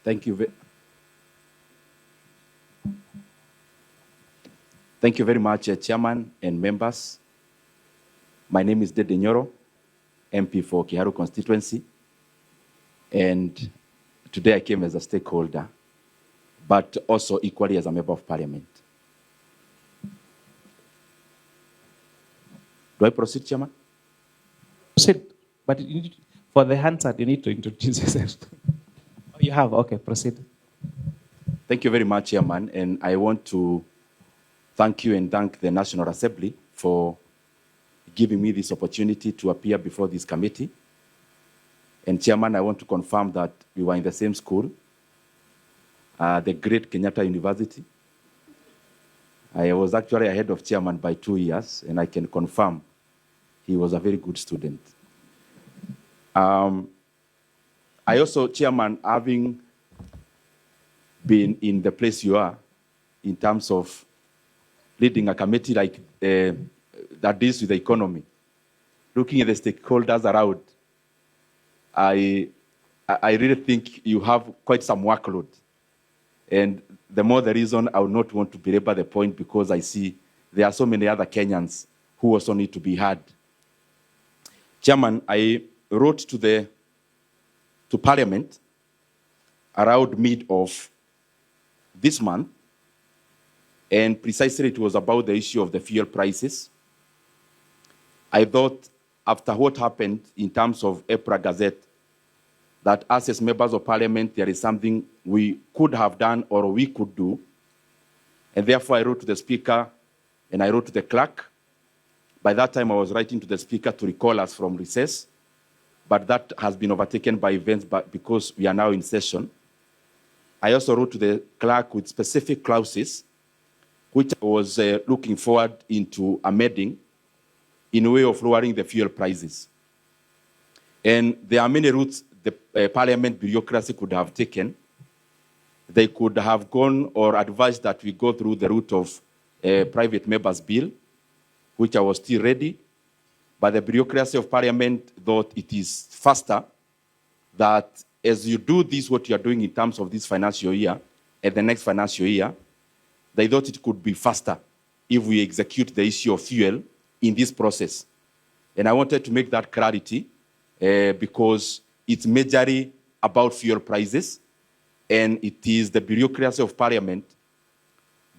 Thank you. Thank you very much, Chairman and members. My name is Ndindi Nyoro, MP for Kiharu constituency. And today I came as a stakeholder, but also equally as a member of parliament. Do I proceed, Chairman? Proceed, but for the Hansard, you need to introduce yourself. Oh, you have, okay, proceed. Thank you very much, Chairman, and I want to thank you and thank the National Assembly for giving me this opportunity to appear before this committee. And Chairman, I want to confirm that we were in the same school, the great Kenyatta University. I was actually ahead of Chairman by 2 years, and I can confirm he was a very good student. I also, Chairman, having been in the place you are, in terms of leading a committee like that deals with the economy, looking at the stakeholders around, I really think you have quite some workload. And the more the reason I would not want to belabor the point, because I see there are so many other Kenyans who also need to be heard. Chairman, I wrote to Parliament around mid of this month, and precisely it was about the issue of the fuel prices. I thought after what happened in terms of April Gazette, that us as members of parliament, there is something we could have done or we could do. And therefore I wrote to the speaker and I wrote to the clerk. By that time I was writing to the speaker to recall us from recess, but that has been overtaken by events because we are now in session. I also wrote to the clerk with specific clauses, which I was looking forward into amending in a way of lowering the fuel prices. And there are many routes the parliament bureaucracy could have taken. They could have gone or advised that we go through the route of a private member's bill, which I was still ready. But the bureaucracy of parliament thought it is faster that as you do this, what you are doing in terms of this financial year and the next financial year, they thought it could be faster if we execute the issue of fuel in this process. And I wanted to make that clarity because it's majorly about fuel prices, and it is the bureaucracy of parliament.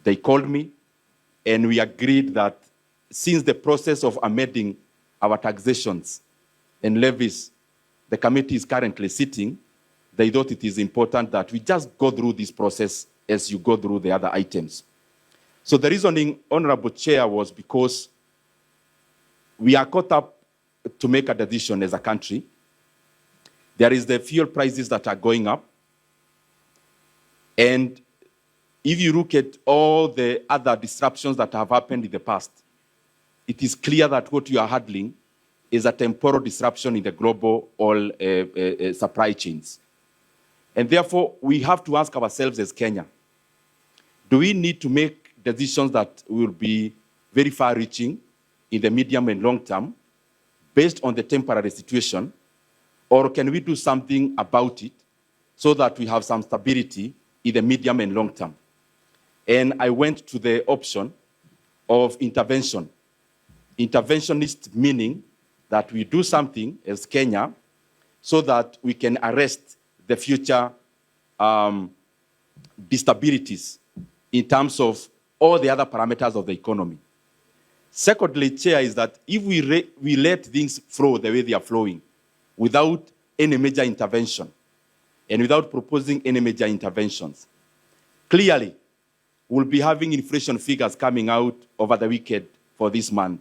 They called me, and we agreed that since the process of amending our taxations and levies, the committee is currently sitting, they thought it is important that we just go through this process as you go through the other items. So the reasoning, Honorable Chair, was because we are caught up to make a decision as a country. There is the fuel prices that are going up. And if you look at all the other disruptions that have happened in the past, it is clear that what you are handling is a temporal disruption in the global oil supply chains. And therefore, we have to ask ourselves as Kenya, do we need to make decisions that will be very far-reaching in the medium and long term based on the temporary situation, or can we do something about it so that we have some stability in the medium and long term? And I went to the option of intervention. Interventionist meaning that we do something as Kenya so that we can arrest the future instabilities in terms of all the other parameters of the economy. Secondly, Chair, is that if we let things flow the way they are flowing without any major intervention and without proposing any major interventions, clearly we'll be having inflation figures coming out over the weekend for this month.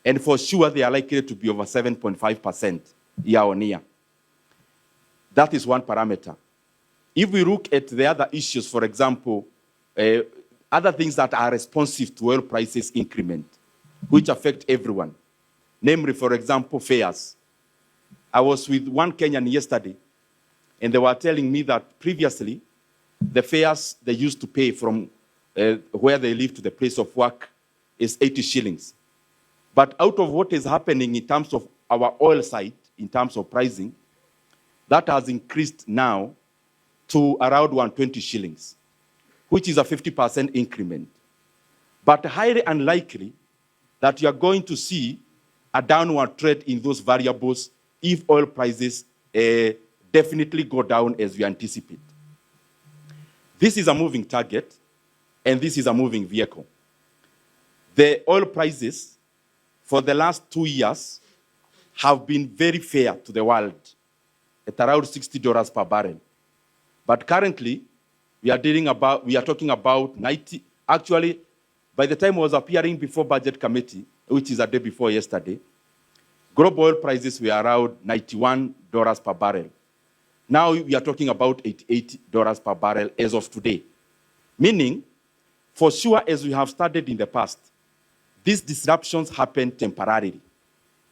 And for sure, they are likely to be over 7.5% year on year. That is one parameter. If we look at the other issues, for example, other things that are responsive to oil prices increment, which affect everyone, namely, for example, fares. I was with one Kenyan yesterday, and they were telling me that previously, the fares they used to pay from where they live to the place of work is 80 shillings. But out of what is happening in terms of our oil side, in terms of pricing, that has increased now to around 120 shillings, which is a 50% increment. But highly unlikely that you are going to see a downward trend in those variables if oil prices definitely go down as we anticipate. This is a moving target, and this is a moving vehicle. The oil prices for the last 2 years have been very fair to the world at around $60 per barrel. But currently, we are talking about 90. Actually, by the time I was appearing before Budget Committee, which is a day before yesterday, global oil prices were around $91 per barrel. Now we are talking about $88 per barrel as of today. Meaning, for sure, as we have studied in the past, these disruptions happen temporarily.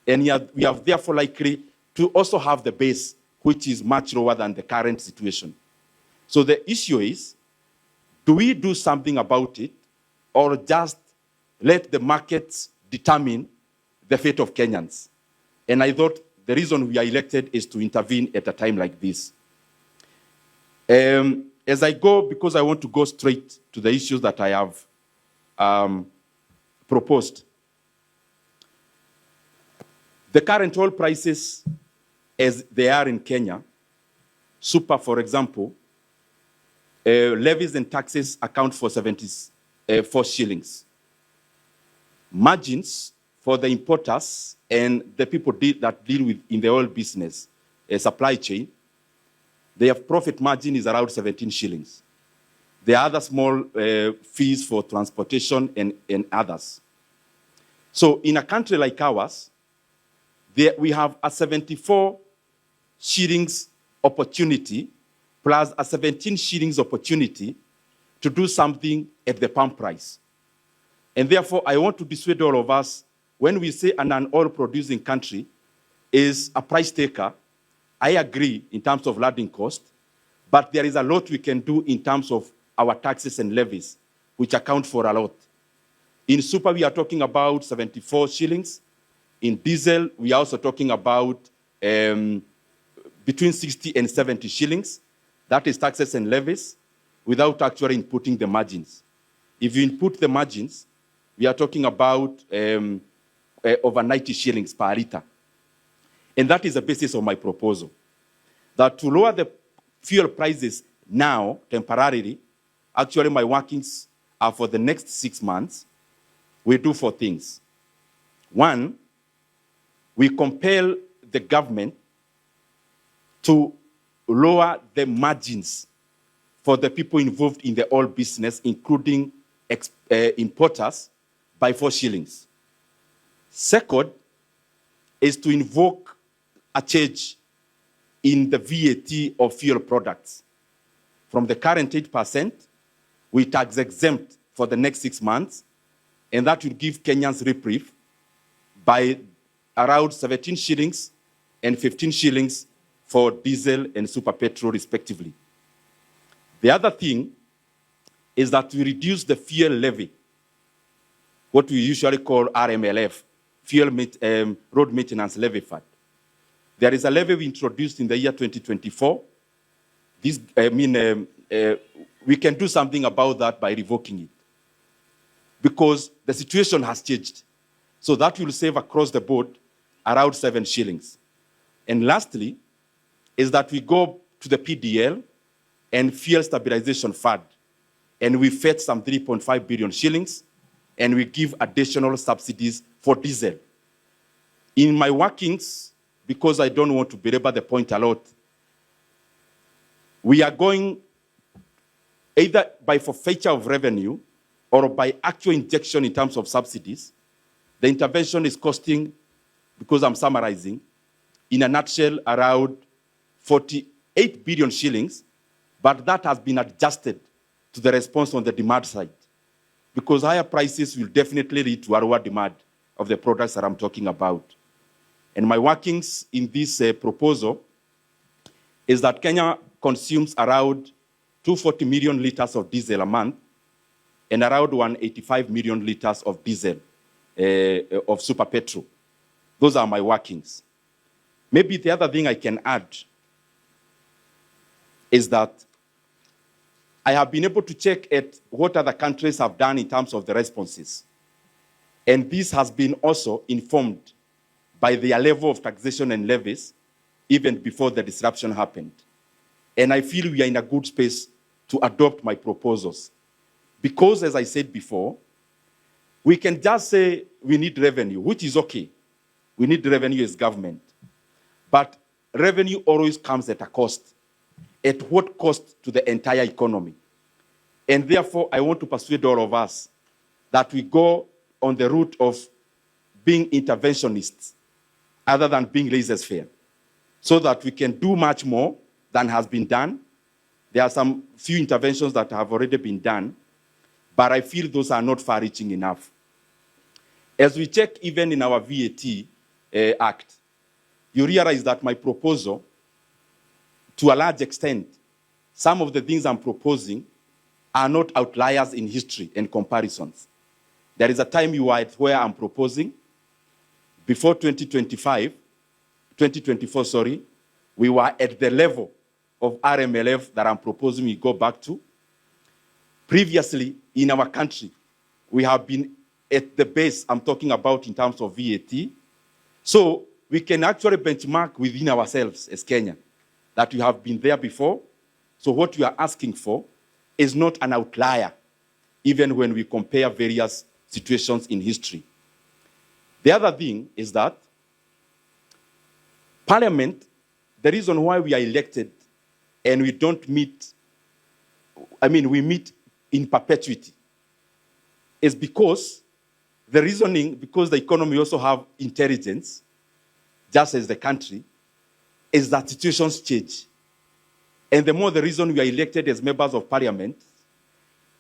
And we are therefore likely to also have the base, which is much lower than the current situation. So the issue is, do we do something about it, or just let the markets determine the fate of Kenyans? And I thought the reason we are elected is to intervene at a time like this. As I go, because I want to go straight to the issues that I have proposed. The current oil prices, as they are in Kenya, super, for example, levies and taxes account for 74 shillings. Margins for the importers and the people that deal with in the oil business, supply chain, their profit margin is around 17 shillings. There are other small fees for transportation and others. So in a country like ours, we have a 74 shillings opportunity plus a 17 shillings opportunity to do something at the pump price. And therefore, I want to dissuade all of us, when we say an oil-producing country is a price taker, I agree in terms of landing cost, but there is a lot we can do in terms of our taxes and levies, which account for a lot. In super, we are talking about 74 shillings. In diesel, we are also talking about between 60 and 70 shillings. That is taxes and levies, without actually inputting the margins. If you input the margins, we are talking about over 90 shillings per liter. And that is the basis of my proposal. That to lower the fuel prices now, temporarily, actually my workings are for the next 6 months, we do 4 things. One, we compel the government to lower the margins for the people involved in the oil business, including importers, by 4 shillings. Second is to invoke a change in the VAT of fuel products. From the current 8%, we tax exempt for the next 6 months, and that will give Kenyans reprieve by around 17 shillings and 15 shillings for diesel and super petrol, respectively. The other thing is that we reduce the fuel levy, what we usually call RMLF, Road Maintenance Levy Fund. There is a levy we introduced in the year 2024. We can do something about that by revoking it, because the situation has changed. So that will save across the board around 7 shillings. And lastly, is that we go to the PDL and Fuel Stabilization Fund, and we fetch some 3.5 billion shillings, and we give additional subsidies for diesel. In my workings, because I don't want to belabor the point a lot, we are going either by forfeiture of revenue or by actual injection in terms of subsidies. The intervention is costing, because I'm summarizing, in a nutshell, around 48 billion shillings, but that has been adjusted to the response on the demand side, because higher prices will definitely lead to a lower demand of the products that I'm talking about. And my workings in this proposal is that Kenya consumes around 240 million liters of diesel a month and around 185 million liters of diesel, of super petrol. Those are my workings. Maybe the other thing I can add is that I have been able to check at what other countries have done in terms of the responses. And this has been also informed by their level of taxation and levies even before the disruption happened. And I feel we are in a good space to adopt my proposals. Because, as I said before, we can just say we need revenue, which is okay. We need revenue as government. But revenue always comes at a cost. At what cost to the entire economy? And therefore, I want to persuade all of us that we go on the route of being interventionists other than being laissez-faire, so that we can do much more than has been done. There are some few interventions that have already been done, but I feel those are not far-reaching enough. As we check even in our VAT Act, you realize that my proposal, to a large extent, some of the things I'm proposing are not outliers in history and comparisons. There is a time you are at where I'm proposing. Before 2024, sorry, we were at the level of RMLF that I'm proposing we go back to. Previously, in our country, we have been at the base I'm talking about in terms of VAT. So we can actually benchmark within ourselves as Kenya, that we have been there before. So what you are asking for is not an outlier, even when we compare various situations in history. The other thing is that Parliament, the reason why we are elected and we don't meet, we meet in perpetuity, is because the reasoning, because the economy also have intelligence, just as the country, is that situations change. And the more the reason we are elected as members of Parliament,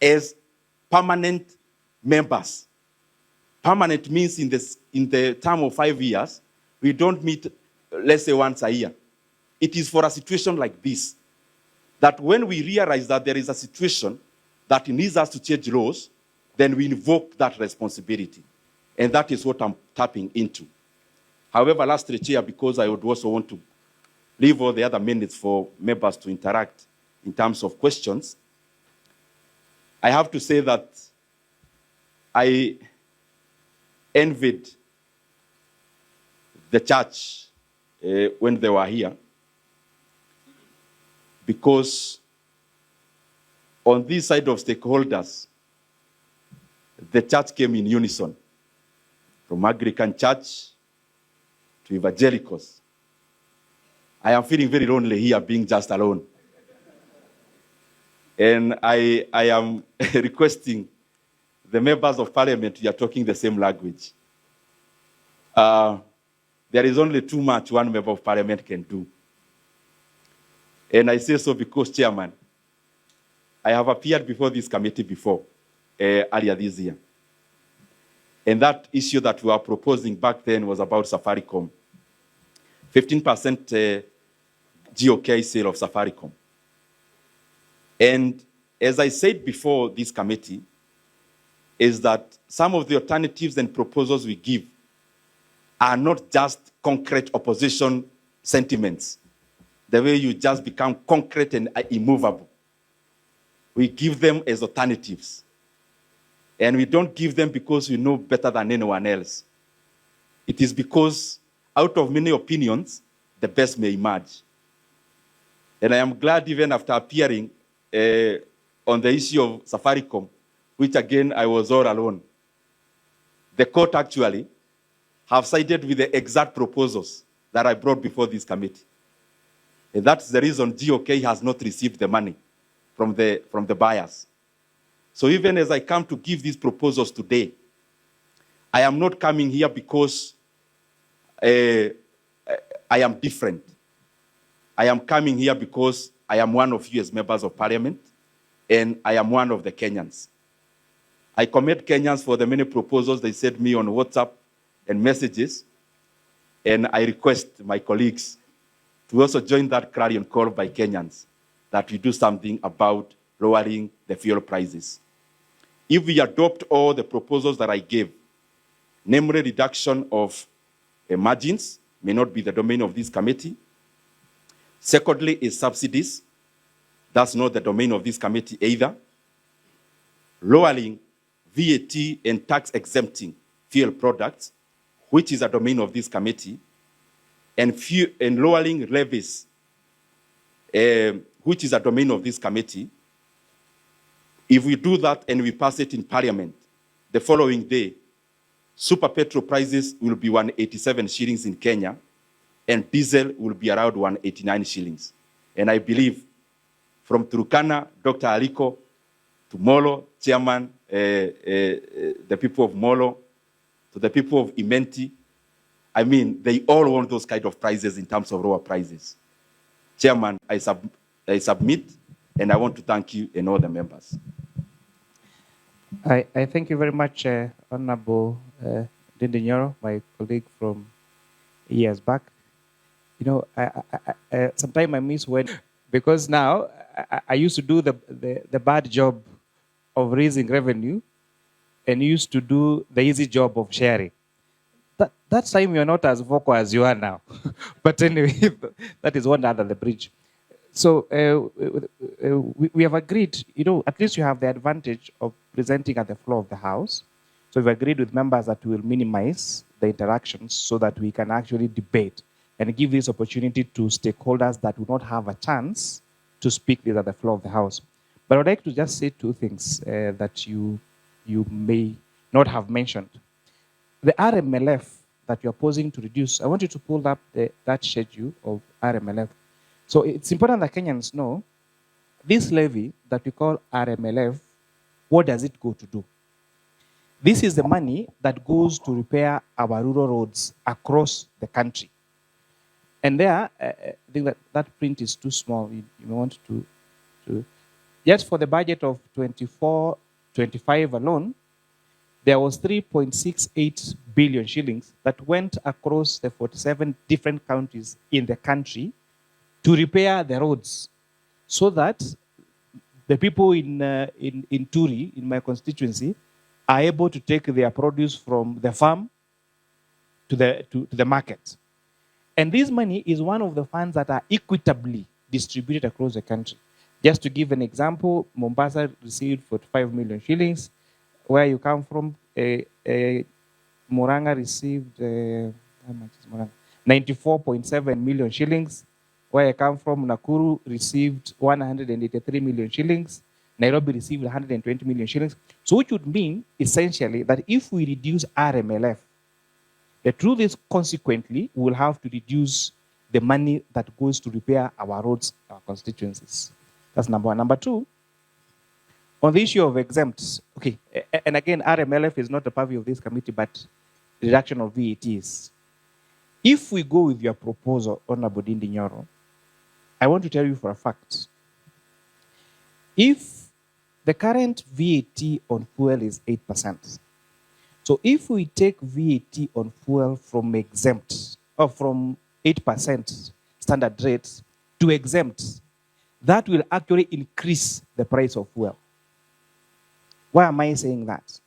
as permanent members. Permanent means in the term of 5 years, we don't meet, let's say, once a year. It is for a situation like this, that when we realize that there is a situation that needs us to change laws, then we invoke that responsibility. And that is what I'm tapping into. However, lastly, Chair, because I would also want to leave all the other minutes for members to interact in terms of questions, I have to say that I envied the church when they were here, because on this side of stakeholders, the church came in unison, from Anglican Church to evangelicals. I am feeling very lonely here, being just alone. And I am requesting the members of Parliament, we are talking the same language. There is only too much one member of Parliament can do. And I say so because, Chairman, I have appeared before this committee before, earlier this year. And that issue that we were proposing back then was about Safaricom. 15% GOK sale of Safaricom. And as I said before this committee, is that some of the alternatives and proposals we give are not just concrete opposition sentiments, the way you just become concrete and immovable. We give them as alternatives. And we don't give them because we know better than anyone else. It is because out of many opinions, the best may emerge. And I am glad even after appearing on the issue of Safaricom, which again, I was all alone. The court actually have sided with the exact proposals that I brought before this committee. And that's the reason GOK has not received the money from the buyers. So even as I come to give these proposals today, I am not coming here because I am different. I am coming here because I am one of you as members of Parliament, and I am one of the Kenyans. I commend Kenyans for the many proposals they sent me on WhatsApp and messages, and I request my colleagues to also join that clarion call by Kenyans that we do something about lowering the fuel prices. If we adopt all the proposals that I gave, namely reduction of margins, may not be the domain of this committee. Secondly is subsidies. That's not the domain of this committee either. Lowering VAT and tax exempting fuel products, which is a domain of this committee, and lowering levies, which is a domain of this committee. If we do that and we pass it in Parliament, the following day, super petrol prices will be 187 shillings in Kenya, and diesel will be around 189 shillings. And I believe from Turkana, Dr. Aliko, to Molo, Chairman, the people of Molo, to the people of Imenti, I mean, they all want those kind of prices in terms of lower prices. Chairman, I submit, and I want to thank you and all the members. I thank you very much, Honorable Ndindi Nyoro, my colleague from years back. You know, sometimes I miss when, because now I used to do the bad job of raising revenue and used to do the easy job of sharing. That time you're not as vocal as you are now. But anyway, that is one under the bridge. So we have agreed, you know, at least you have the advantage of presenting at the floor of the House. So we've agreed with members that we will minimize the interactions so that we can actually debate and give this opportunity to stakeholders that will not have a chance to speak this at the floor of the House. But I would like to just say two things that you may not have mentioned. The RMLF that you're posing to reduce, I want you to pull up that schedule of RMLF. So it's important that Kenyans know this levy that we call RMLF, what does it go to do? This is the money that goes to repair our rural roads across the country. And there, I think that print is too small. You may want to just for the budget of 24-25 alone, there was 3.68 billion shillings that went across the 47 different counties in the country to repair the roads so that the people in Turi, in my constituency, are able to take their produce from the farm to the market. And this money is one of the funds that are equitably distributed across the country. Just to give an example, Mombasa received 45 million shillings. Where you come from, Muranga received, how much is Muranga? 94.7 million shillings. Where I come from, Nakuru received 183 million shillings. Nairobi received 120 million shillings. So which would mean, essentially, that if we reduce RMLF, the truth is, consequently, we will have to reduce the money that goes to repair our roads, our constituencies. That's number one. Number two, on the issue of exempts, okay, and again, RMLF is not the purview of this committee, but reduction of VATs. If we go with your proposal, Honorable Ndindi Nyoro, I want to tell you for a fact, if the current VAT on fuel is 8%, so if we take VAT on fuel from exempt, or from 8% standard rates to exempt, that will actually increase the price of fuel. Why am I saying that?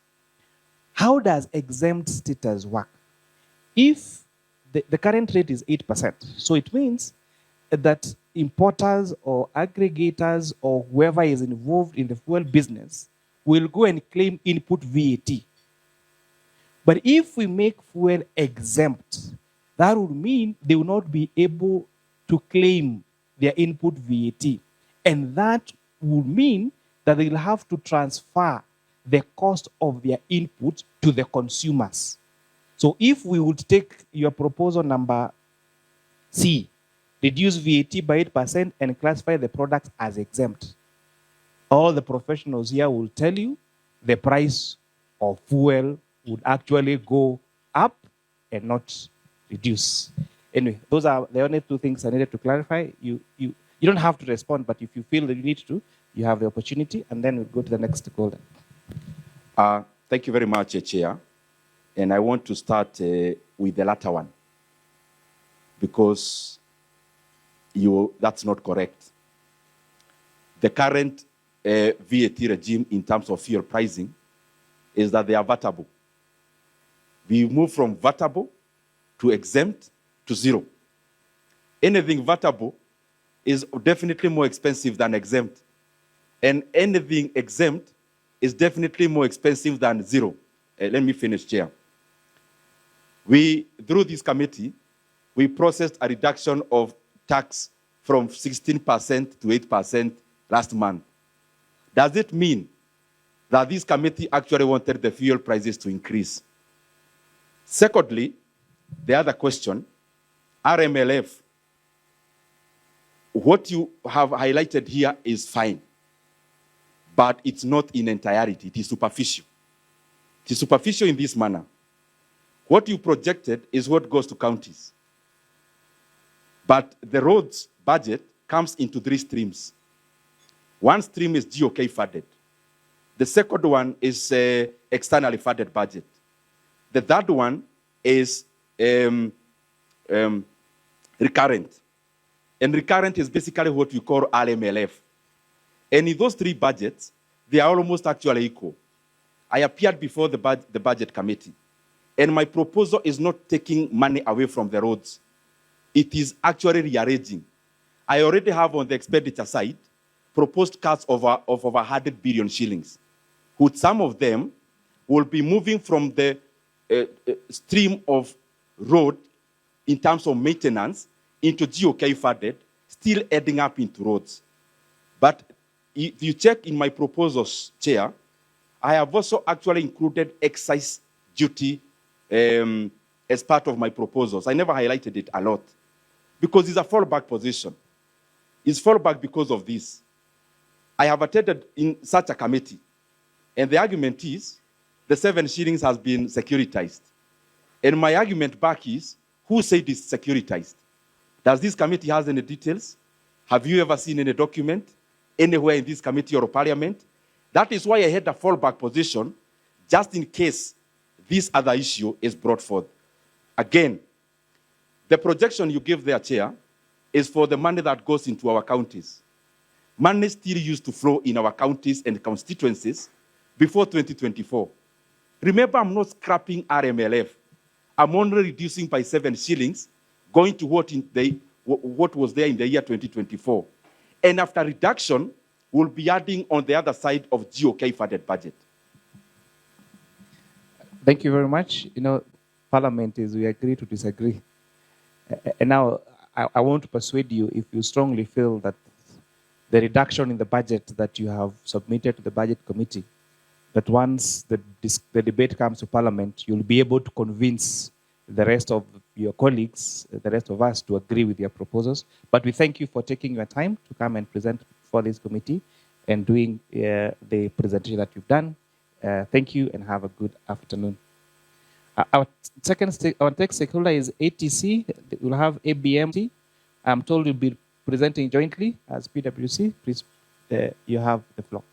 How does exempt status work? If the current rate is 8%, so it means that importers or aggregators or whoever is involved in the fuel business will go and claim input VAT. But if we make fuel exempt, that would mean they will not be able to claim their input VAT. And that would mean that they will have to transfer the cost of their input to the consumers. So if we would take your proposal number C, reduce VAT by 8% and classify the products as exempt, all the professionals here will tell you the price of fuel would actually go up and not reduce. Anyway, those are the only two things I needed to clarify. You don't have to respond, but if you feel that you need to, you have the opportunity, and then we'll go to the next stakeholder. Thank you very much, Chair. And I want to start with the latter one, because that's not correct. The current VAT regime in terms of fuel pricing is that they are vatable. We move from vatable to exempt to zero. Anything vatable is definitely more expensive than exempt. And anything exempt is definitely more expensive than zero. Let me finish, Chair. Through this committee, we processed a reduction of tax from 16% to 8% last month. Does it mean that this committee actually wanted the fuel prices to increase? Secondly, the other question, RMLF, what you have highlighted here is fine, but it's not in entirety. It is superficial. It is superficial in this manner. What you projected is what goes to counties. But the roads budget comes into three streams. One stream is GOK funded. The second one is externally funded budget. The third one is recurrent. And recurrent is basically what we call RMLF. And in those three budgets, they are almost actually equal. I appeared before the budget committee, and my proposal is not taking money away from the roads. It is actually rearranging. I already have on the expenditure side proposed cuts of over 100 billion shillings, with some of them will be moving from the stream of road in terms of maintenance into GOK funded, still adding up into roads. But if you check in my proposals, Chair, I have also actually included excise duty as part of my proposals. I never highlighted it a lot because it's a fallback position. It's fallback because of this. I have attended in such a committee, and the argument is the 7 shillings has been securitized. And my argument back is, who said it's securitized? Does this committee has any details? Have you ever seen any document anywhere in this committee or parliament? That is why I had a fallback position, just in case this other issue is brought forth. Again, the projection you give there, Chair, is for the money that goes into our counties. Money still used to flow in our counties and constituencies before 2024. Remember, I'm not scrapping RMLF. I'm only reducing by 7 shillings, going to what was there in the year 2024. And after reduction, we'll be adding on the other side of GOK funded budget. Thank you very much. Parliament is we agree to disagree. And now I want to persuade you, if you strongly feel that the reduction in the budget that you have submitted to the budget committee, that once the debate comes to Parliament, you'll be able to convince the rest of your colleagues, the rest of us, to agree with your proposals. But we thank you for taking your time to come and present for this committee and doing the presentation that you've done. Thank you and have a good afternoon. Our next stakeholder is ATC. We'll have ABMT. I'm told you'll be presenting jointly as PwC. Please, you have the floor.